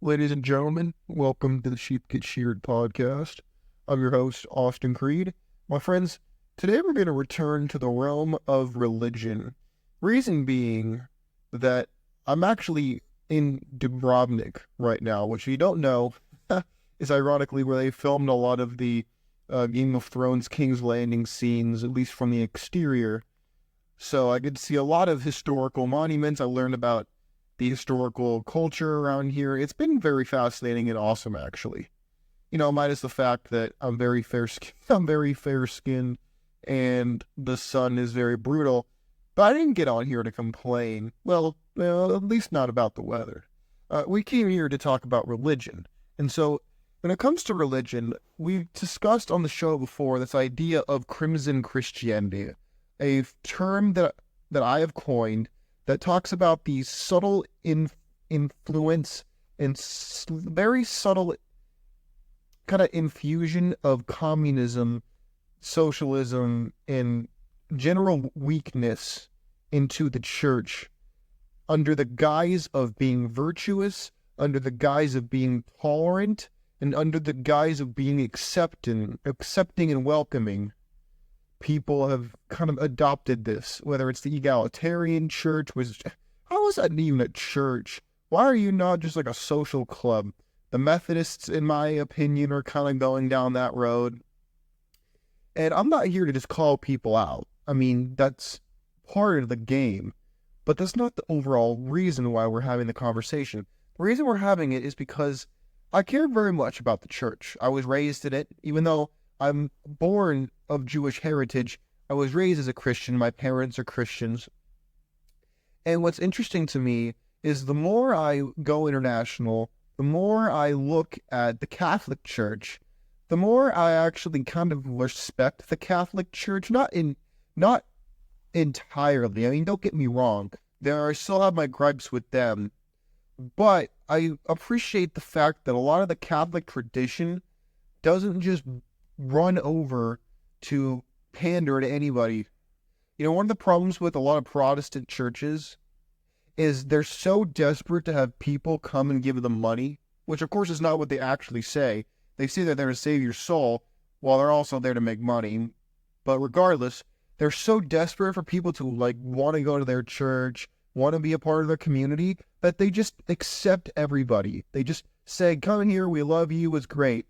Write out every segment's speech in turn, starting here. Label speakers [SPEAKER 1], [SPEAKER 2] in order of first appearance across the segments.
[SPEAKER 1] Ladies and gentlemen, welcome to the Sheep Get Sheared Podcast. I'm your host, Austin Creed. My friends, today we're going to return to the realm of religion. Reason being that I'm actually in Dubrovnik right now, which you don't know is ironically where they filmed a lot of the Game of Thrones King's Landing scenes, at least from the exterior. So I get to see a lot of historical monuments. I learned about the historical culture around here. It's been very fascinating and awesome, actually. Minus the fact that I'm very fair-skinned, and the sun is very brutal. But I didn't get on here to complain. Well, at least not about the weather. We came here to talk about religion. And so, when it comes to religion, we've discussed on the show before this idea of crimson Christianity, a term that I have coined that talks about the subtle influence and very subtle kind of infusion of communism, socialism, and general weakness into the church under the guise of being virtuous, under the guise of being tolerant, and under the guise of being accepting and welcoming. People have kind of adopted this, whether it's the egalitarian church, which, how is that even a church? Why are you not just like a social club? The Methodists, in my opinion, are kind of going down that road. And I'm not here to just call people out. I mean, that's part of the game. But that's not the overall reason why we're having the conversation. The reason we're having it is because I care very much about the church. I was raised in it, even though I'm born of Jewish heritage. I was raised as a Christian. My parents are Christians. And what's interesting to me is the more I go international, the more I look at the Catholic Church, the more I actually kind of respect the Catholic Church. Not entirely. I mean, don't get me wrong. I still have my gripes with them. But I appreciate the fact that a lot of the Catholic tradition doesn't just run over to pander to anybody. One of the problems with a lot of Protestant churches is they're so desperate to have people come and give them money, which of course is not what they actually say. They say that they're to save your soul, while they're also there to make money. But regardless, they're so desperate for people to want to go to their church, want to be a part of their community, that they just accept everybody. They just say, come in here, we love you, it's great.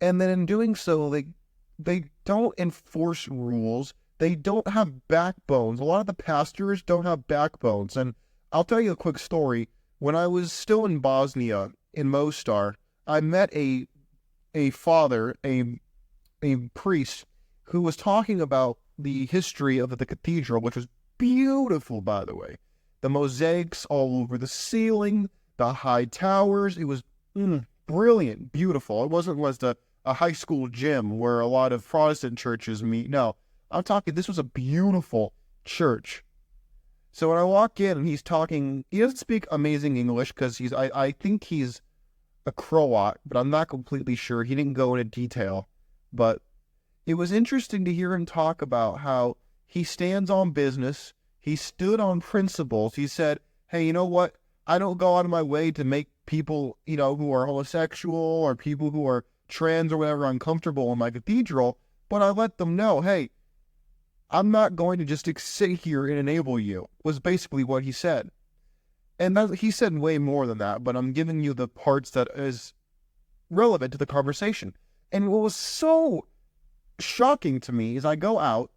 [SPEAKER 1] And then in doing so, they don't enforce rules. They don't have backbones. A lot of the pastors don't have backbones. And I'll tell you a quick story. When I was still in Bosnia, in Mostar, I met a father, a priest, who was talking about the history of the cathedral, which was beautiful, by the way. The mosaics all over the ceiling, the high towers. It was brilliant, beautiful. It wasn't a high school gym where a lot of Protestant churches meet. No, I'm talking, this was a beautiful church. So when I walk in and he's talking, he doesn't speak amazing English because I think he's a Croat, but I'm not completely sure. He didn't go into detail. But it was interesting to hear him talk about how he stands on business. He stood on principles. He said, hey, you know what? I don't go out of my way to make people, who are homosexual or people who are trans or whatever uncomfortable in my cathedral, but I let them know, hey, I'm not going to just sit here and enable you, was basically what he said. And he said way more than that, but I'm giving you the parts that is relevant to the conversation. And what was so shocking to me is I go out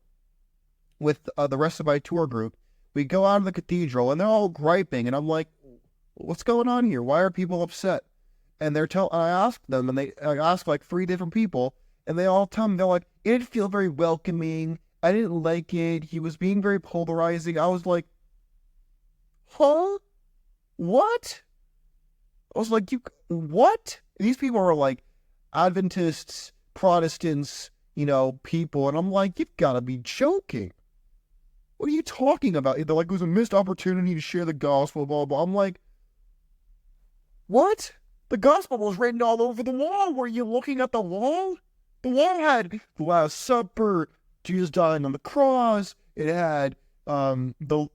[SPEAKER 1] with the rest of my tour group. We go out of the cathedral and they're all griping, and I'm like, what's going on here? Why are people upset? And I asked them, and I asked like 3 different people, and they all tell me, they're like, it didn't feel very welcoming. I didn't like it. He was being very polarizing. I was like, huh? What? I was like, what? These people are like Adventists, Protestants, people. And I'm like, you've got to be joking. What are you talking about? They're like, it was a missed opportunity to share the gospel, blah, blah. I'm like, what? The gospel was written all over the wall. Were you looking at the wall? The wall had the Last Supper, Jesus dying on the cross. It had the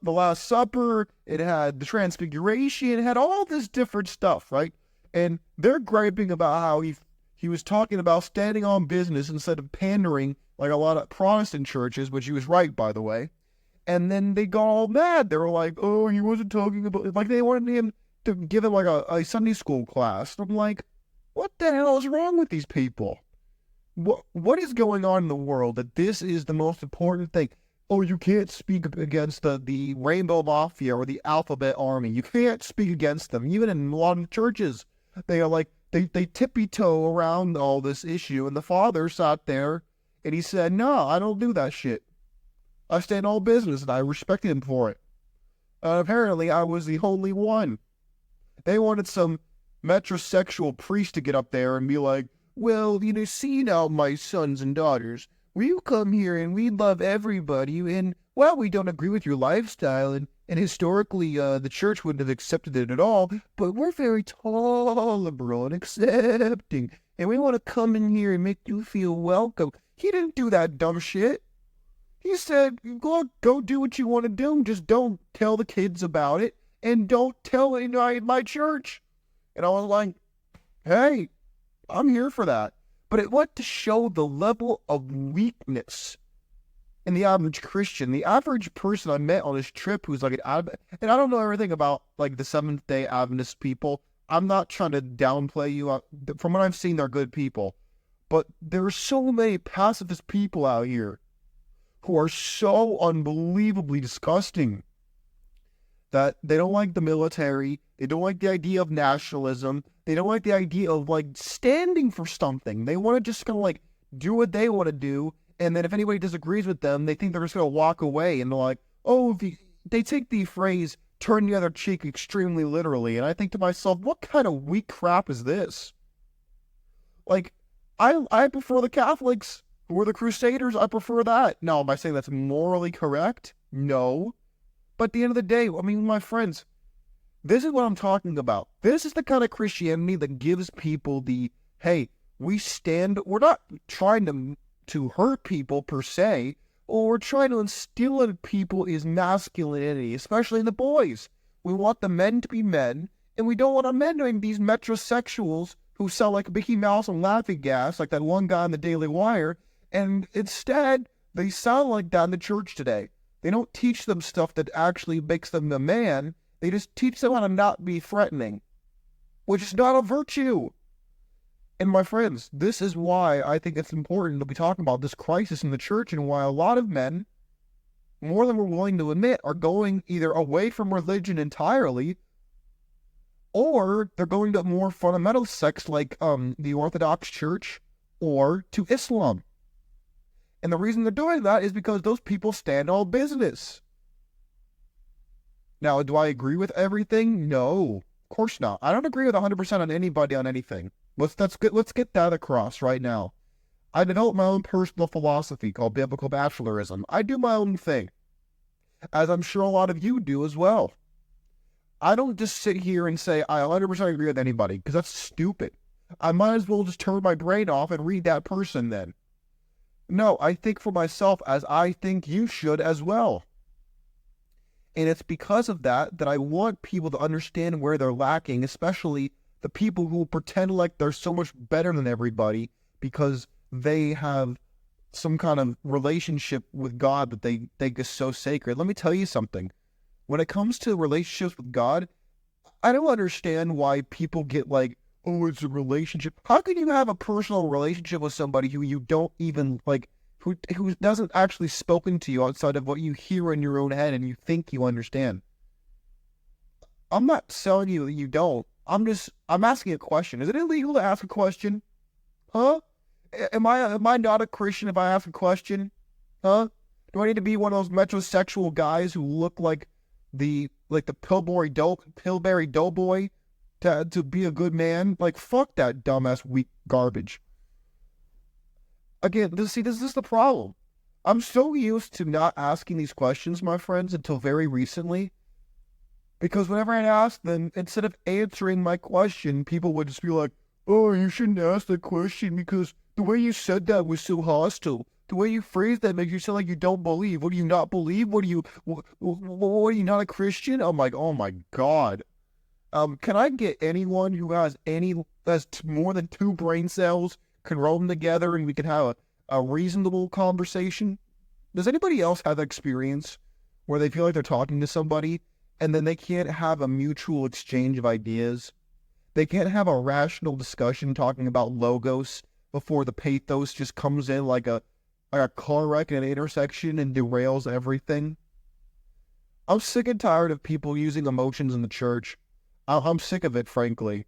[SPEAKER 1] Last Supper. It had the Transfiguration. It had all this different stuff, right? And they're griping about how he was talking about standing on business instead of pandering like a lot of Protestant churches, which he was right, by the way. And then they got all mad. They were like, "Oh, he wasn't talking about," like they wanted him to give them like a Sunday school class. And I'm like, what the hell is wrong with these people? What is going on in the world that this is the most important thing? Oh, you can't speak against the Rainbow Mafia or the Alphabet Army. You can't speak against them. Even in a lot of churches, they are like, they tippy-toe around all this issue. And the father sat there and he said, "No, I don't do that shit. I stand all business and I respect him for it." Apparently, I was the only one. They wanted some metrosexual priest to get up there and be like, "Well, see now, my sons and daughters, we come here and we love everybody, and, well, we don't agree with your lifestyle, and historically, the church wouldn't have accepted it at all, but we're very tolerable and accepting, and we want to come in here and make you feel welcome." He didn't do that dumb shit. He said, go do what you want to do, just don't tell the kids about it, and don't tell my church. And I was like, hey, I'm here for that. But it went to show the level of weakness in the average Christian. The average person I met on this trip who's like an Adventist, and I don't know everything about like the Seventh-day Adventist people. I'm not trying to downplay you. From what I've seen, they're good people. But there are so many pacifist people out here who are so unbelievably disgusting that they don't like the military, they don't like the idea of nationalism, they don't like the idea of, like, standing for something. They want to just kind of, like, do what they want to do, and then if anybody disagrees with them, they think they're just going to walk away, and they're like, oh, they take the phrase, turn the other cheek, extremely literally, and I think to myself, what kind of weak crap is this? Like, I prefer the Catholics, who are the Crusaders. I prefer that. Now, am I saying that's morally correct? No. But at the end of the day, I mean, my friends, this is what I'm talking about. This is the kind of Christianity that gives people the, hey, we're not trying to hurt people per se, or we're trying to instill in people is masculinity, especially in the boys. We want the men to be men, and we don't want our men to be these metrosexuals who sound like Mickey Mouse and laughing gas, like that one guy in the Daily Wire, and instead, they sound like that in the church today. They don't teach them stuff that actually makes them a man. They just teach them how to not be threatening, which is not a virtue. And my friends, this is why I think it's important to be talking about this crisis in the church, and why a lot of men, more than we're willing to admit, are going either away from religion entirely, or they're going to more fundamental sects like the Orthodox Church or to Islam. And the reason they're doing that is because those people stand all business. Now, do I agree with everything? No, of course not. I don't agree with 100% on anybody on anything. Let's get that across right now. I developed my own personal philosophy called biblical bachelorism. I do my own thing, as I'm sure a lot of you do as well. I don't just sit here and say I 100% agree with anybody, because that's stupid. I might as well just turn my brain off and read that person then. No, I think for myself as I think you should as well. And it's because of that I want people to understand where they're lacking, especially the people who pretend like they're so much better than everybody because they have some kind of relationship with God that they think is so sacred. Let me tell you something. When it comes to relationships with God, I don't understand why people get like, oh, it's a relationship. How can you have a personal relationship with somebody who you don't even like, who doesn't actually spoken to you outside of what you hear in your own head and you think you understand? I'm not telling you that you don't. I'm asking a question. Is it illegal to ask a question? Huh? Am I not a Christian if I ask a question? Huh? Do I need to be one of those metrosexual guys who look like the Pillsbury Doughboy to be a good man? Like, fuck that dumbass weak garbage. Again, this is the problem. I'm so used to not asking these questions, my friends, until very recently. Because whenever I ask them, instead of answering my question, people would just be like, oh, you shouldn't ask that question because the way you said that was so hostile. The way you phrase that makes you sound like you don't believe. What do you not believe? What are you not a Christian? I'm like, oh my God. Can I get anyone who has more than 2 brain cells can roll them together and we can have a reasonable conversation? Does anybody else have that experience where they feel like they're talking to somebody and then they can't have a mutual exchange of ideas? They can't have a rational discussion talking about logos before the pathos just comes in like a car wreck in an intersection and derails everything? I'm sick and tired of people using emotions in the church. I'm sick of it, frankly.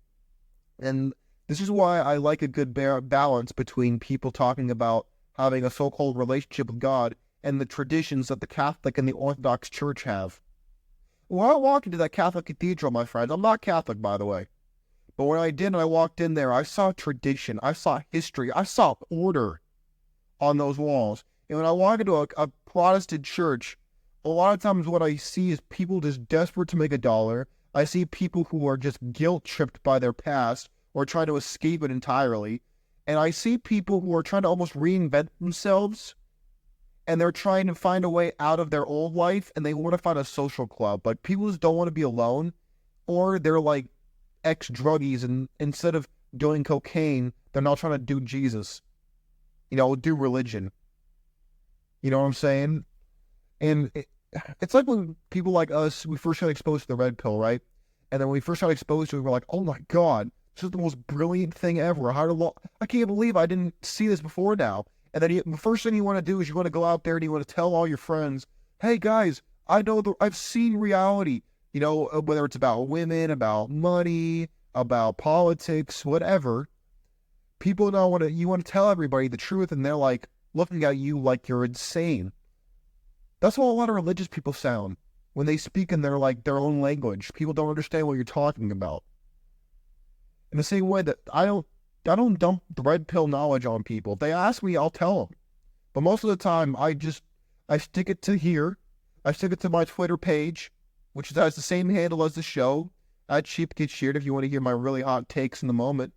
[SPEAKER 1] And this is why I like a good balance between people talking about having a so-called relationship with God and the traditions that the Catholic and the Orthodox Church have. When I walked into that Catholic cathedral, my friends, I'm not Catholic, by the way, but when I did and I walked in there, I saw tradition, I saw history, I saw order on those walls. And when I walk into a Protestant church, a lot of times what I see is people just desperate to make a dollar. I see people who are just guilt-tripped by their past or trying to escape it entirely. And I see people who are trying to almost reinvent themselves, and they're trying to find a way out of their old life, and they want to find a social club. Like, people just don't want to be alone, or they're like ex-druggies, and instead of doing cocaine, they're now trying to do Jesus. Do religion. You know what I'm saying? And it's like when people like us, we first got exposed to the red pill, right? And then when we first got exposed to it, we're like, oh my God, this is the most brilliant thing ever. I can't believe I didn't see this before now. And then the first thing you want to do is you want to go out there and you want to tell all your friends, hey guys, I've seen reality, whether it's about women, about money, about politics, whatever. People you want to tell everybody the truth, and they're like looking at you like you're insane. That's how a lot of religious people sound when they speak in their own language. People don't understand what you're talking about. In the same way that I don't dump the red pill knowledge on people. If they ask me, I'll tell them. But most of the time, I stick it to here. I stick it to my Twitter page, which has the same handle as the show, at Sheep Get Sheared, if you want to hear my really hot takes in the moment.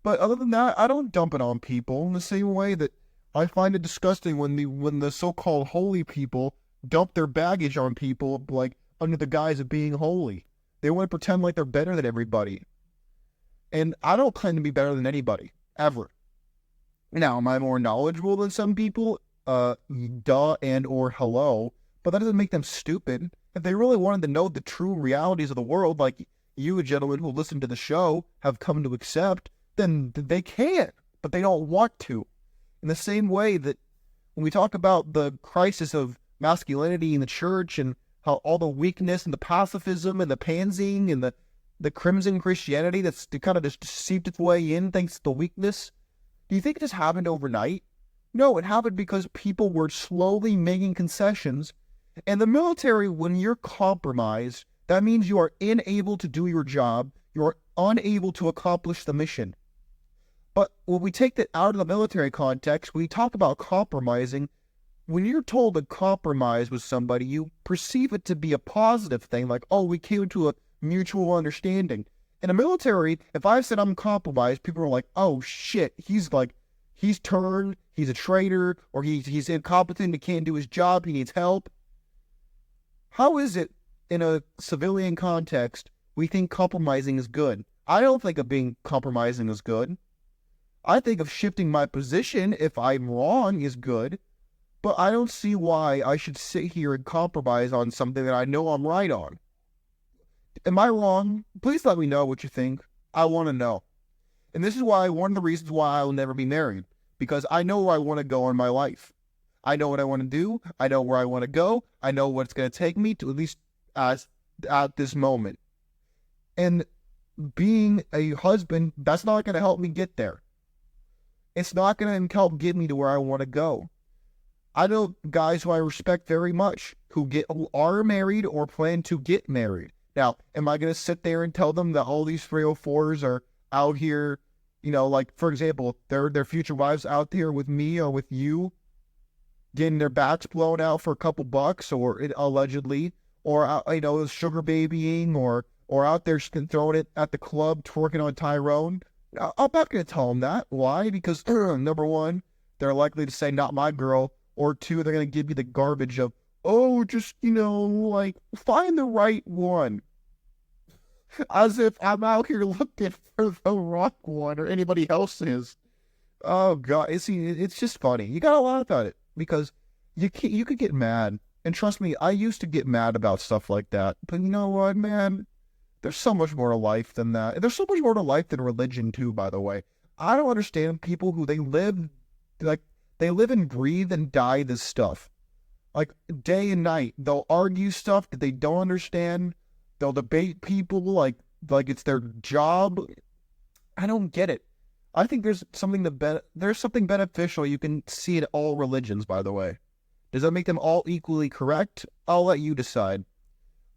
[SPEAKER 1] But other than that, I don't dump it on people in the same way that I find it disgusting when the so-called holy people dump their baggage on people, like, under the guise of being holy. They want to pretend like they're better than everybody. And I don't claim to be better than anybody, ever. Now, am I more knowledgeable than some people? Duh and or hello. But that doesn't make them stupid. If they really wanted to know the true realities of the world, like you, gentlemen who listen to the show, have come to accept, then they can. But they don't want to. In the same way that when we talk about the crisis of masculinity in the church and how all the weakness and the pacifism and the pansing and the crimson Christianity that's kind of just seeped its way in thanks to the weakness, do you think it just happened overnight? No, it happened because people were slowly making concessions. And the military, when you're compromised, that means you are unable to do your job. You're unable to accomplish the mission. But when we take that out of the military context, we talk about compromising. When you're told to compromise with somebody, you perceive it to be a positive thing, like, oh, we came to a mutual understanding. In the military, if I said I'm compromised, people are like, oh shit, he's turned, he's a traitor, or he's incompetent, he can't do his job, he needs help. How is it in a civilian context we think compromising is good? I don't think of being compromising as good. I think of shifting my position if I'm wrong is good, but I don't see why I should sit here and compromise on something that I know I'm right on. Am I wrong? Please let me know what you think. I want to know. And this is one of the reasons why I will never be married, because I know where I want to go in my life. I know what I want to do. I know where I want to go. I know what it's going to take me to, at least at this moment. And being a husband, that's not going to help me get there. It's not going to help get me to where I want to go. I know guys who I respect very much who are married or plan to get married. Now, am I going to sit there and tell them that all these 304s are out here, like, for example, their future wives out there with me or with you, getting their backs blown out for a couple bucks, or allegedly, or, sugar babying, or out there throwing it at the club, twerking on Tyrone? I'm not going to tell them that. Why? Because, number one, they're likely to say, not my girl, or two, they're going to give you the garbage of, oh, just, like, find the right one. As if I'm out here looking for the wrong one or anybody else is. Oh, God. It's just funny. You got to laugh at it because you could get mad. And trust me, I used to get mad about stuff like that. But you know what, man? There's so much more to life than that. There's so much more to life than religion, too, by the way. I don't understand people who they live and breathe and die this stuff. Like, day and night. They'll argue stuff that they don't understand. They'll debate people like it's their job. I don't get it. I think there's something beneficial you can see in all religions, by the way. Does that make them all equally correct? I'll let you decide.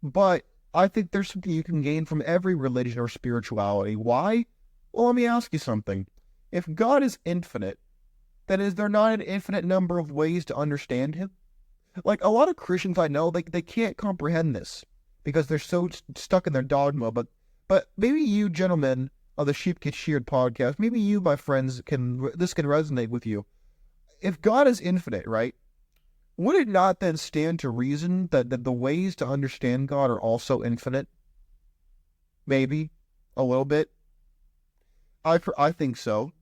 [SPEAKER 1] But I think there's something you can gain from every religion or spirituality. Why? Well, let me ask you something. If God is infinite, then is there not an infinite number of ways to understand him? Like, a lot of Christians I know, they can't comprehend this because they're so stuck in their dogma. But maybe you gentlemen of the Sheep Get Sheared podcast, maybe you, my friends, this can resonate with you. If God is infinite, right? Would it not then stand to reason that the ways to understand God are also infinite? Maybe. A little bit. I think so.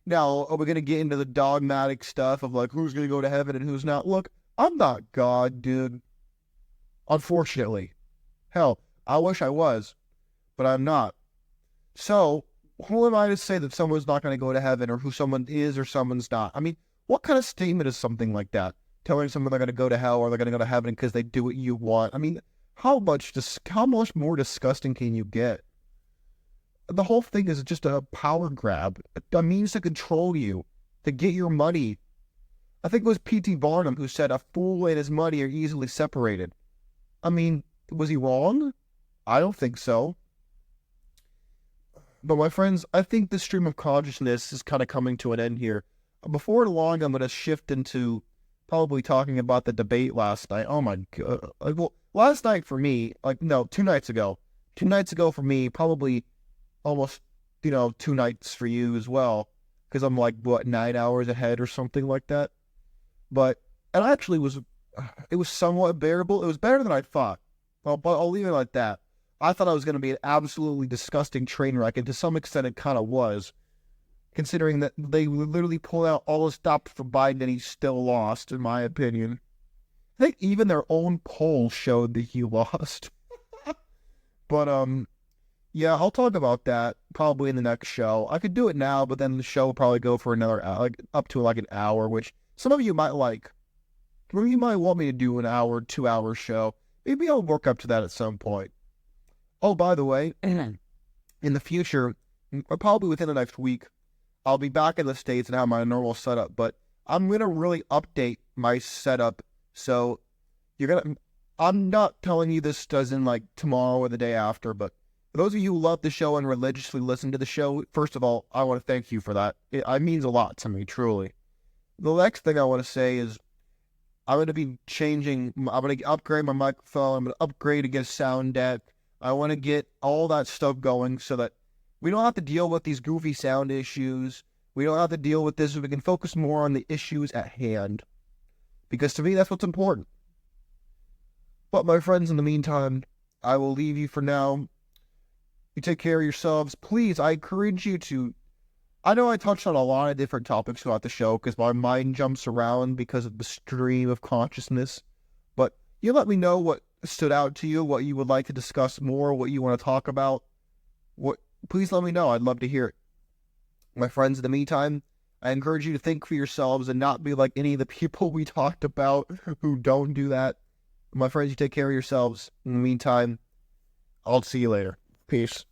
[SPEAKER 1] Now, are we going to get into the dogmatic stuff of like who's going to go to heaven and who's not? Look, I'm not God, dude. Unfortunately. Hell, I wish I was, but I'm not. So, who am I to say that someone's not going to go to heaven or who someone is or someone's not? I mean, what kind of statement is something like that? Telling someone they're going to go to hell or they're going to go to heaven because they do what you want. I mean, how much more disgusting can you get? The whole thing is just a power grab, a means to control you, to get your money. I think it was P.T. Barnum who said a fool and his money are easily separated. I mean, was he wrong? I don't think so. But my friends, I think the stream of consciousness is kind of coming to an end here. Before long, I'm going to shift into probably talking about the debate last night. Oh my God. Well, last night for me, 2 nights ago. 2 nights ago for me, probably almost, 2 nights for you as well. Because I'm 9 hours ahead or something like that. But it actually it was somewhat bearable. It was better than I thought. Well, but I'll leave it like that. I thought I was going to be an absolutely disgusting train wreck, and to some extent it kind of was. Considering that they literally pulled out all the stops for Biden and he still lost, in my opinion. I think even their own poll showed that he lost. But, yeah, I'll talk about that probably in the next show. I could do it now, but then the show will probably go for another hour, up to an hour, which some of you might like. Some of you might want me to do an hour, 2 hour show. Maybe I'll work up to that at some point. Oh, by the way, in the future, probably within the next week, I'll be back in the States and have my normal setup, but I'm going to really update my setup. So I'm not telling you this doesn't tomorrow or the day after, but for those of you who love the show and religiously listen to the show, first of all, I want to thank you for that. It means a lot to me, truly. The next thing I want to say is I'm going to be I'm going to upgrade my microphone. I'm going to upgrade against sound deck. I want to get all that stuff going so that we don't have to deal with these goofy sound issues. We don't have to deal with this. We can focus more on the issues at hand. Because to me, that's what's important. But my friends, in the meantime, I will leave you for now. You take care of yourselves. Please, I encourage you to... I know I touched on a lot of different topics throughout the show because my mind jumps around because of the stream of consciousness. But you let me know what stood out to you, what you would like to discuss more, what you want to talk about. Please let me know. I'd love to hear it. My friends, in the meantime, I encourage you to think for yourselves and not be like any of the people we talked about who don't do that. My friends, you take care of yourselves. In the meantime, I'll see you later. Peace.